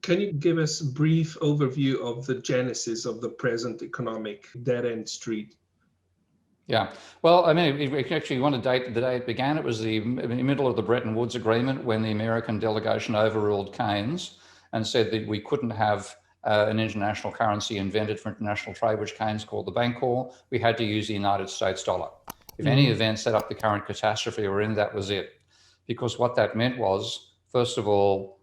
Can you give us a brief overview of the genesis of the present economic dead-end street? Yeah, well, I mean, if you actually want to date the day it began, it was the middle of the Bretton Woods Agreement when the American delegation overruled Keynes and said that we couldn't have an international currency invented for international trade, which Keynes called the Bancor. We had to use the United States dollar. If any event set up the current catastrophe we're in, that was it. Because what that meant was, first of all,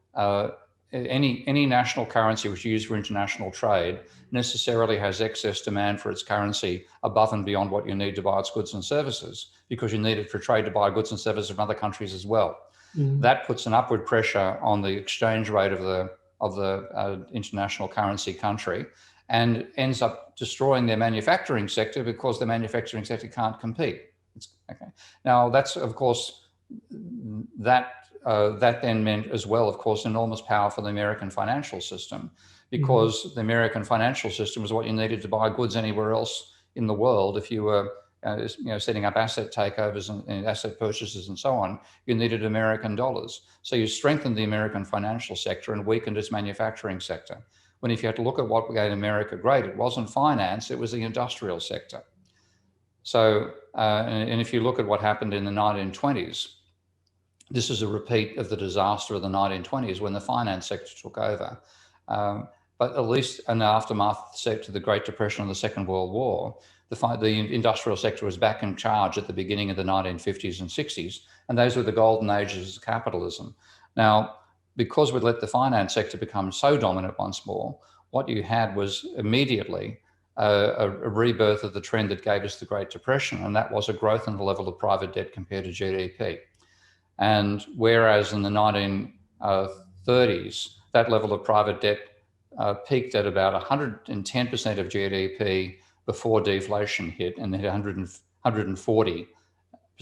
any national currency which is used for international trade necessarily has excess demand for its currency above and beyond what you need to buy its goods and services, because you need it for trade to buy goods and services from other countries as well. That puts an upward pressure on the exchange rate of the international currency country, and ends up destroying their manufacturing sector because the manufacturing sector can't compete. Okay. Now, that's, of course, that then meant as well, of course, enormous power for the American financial system, because the American financial system was what you needed to buy goods anywhere else in the world. If you were setting up asset takeovers and asset purchases and so on, you needed American dollars. So you strengthened the American financial sector and weakened its manufacturing sector. When if you had to look at what made America great, it wasn't finance, it was the industrial sector. So, and if you look at what happened in the 1920s, this is a repeat of the disaster of the 1920s when the finance sector took over. But at least in the aftermath to the Great Depression and the Second World War, the industrial sector was back in charge at the beginning of the 1950s and 60s, and those were the golden ages of capitalism. Now, because we'd let the finance sector become so dominant once more, what you had was immediately a rebirth of the trend that gave us the Great Depression, and that was a growth in the level of private debt compared to GDP. And whereas in the 1930s, that level of private debt peaked at about 110% of GDP before deflation hit, and hit 140% of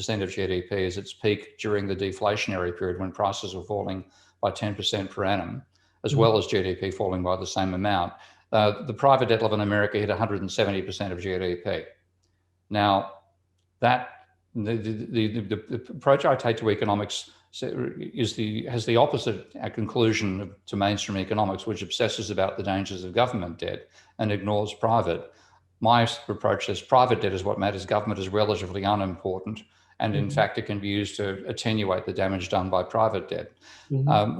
GDP as its peak during the deflationary period when prices were falling by 10% per annum, as well as GDP falling by the same amount. The private debt level in America hit 170% of GDP. Now, the approach I take to economics has the opposite conclusion to mainstream economics, which obsesses about the dangers of government debt and ignores private. My approach says private debt is what matters, government is relatively unimportant, and in fact it can be used to attenuate the damage done by private debt.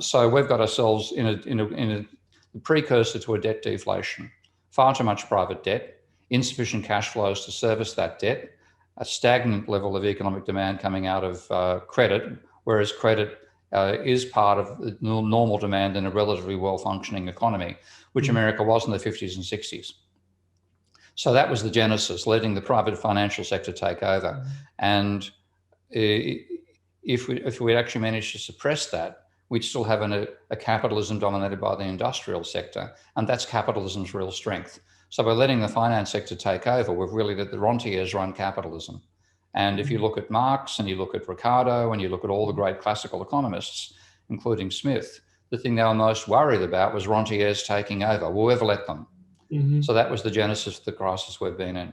So we've got ourselves in a precursor to a debt deflation. Far too much private debt, insufficient cash flows to service that debt, a stagnant level of economic demand coming out of credit, whereas credit is part of the normal demand in a relatively well-functioning economy, which America was in the 50s and 60s. So that was the genesis, letting the private financial sector take over. And if we actually managed to suppress that, we'd still have a capitalism dominated by the industrial sector, and that's capitalism's real strength. So by letting the finance sector take over, we've really let the rentiers run capitalism. And if you look at Marx and you look at Ricardo and you look at all the great classical economists, including Smith, the thing they were most worried about was rentiers taking over. We'll ever let them. So that was the genesis of the crisis we've been in.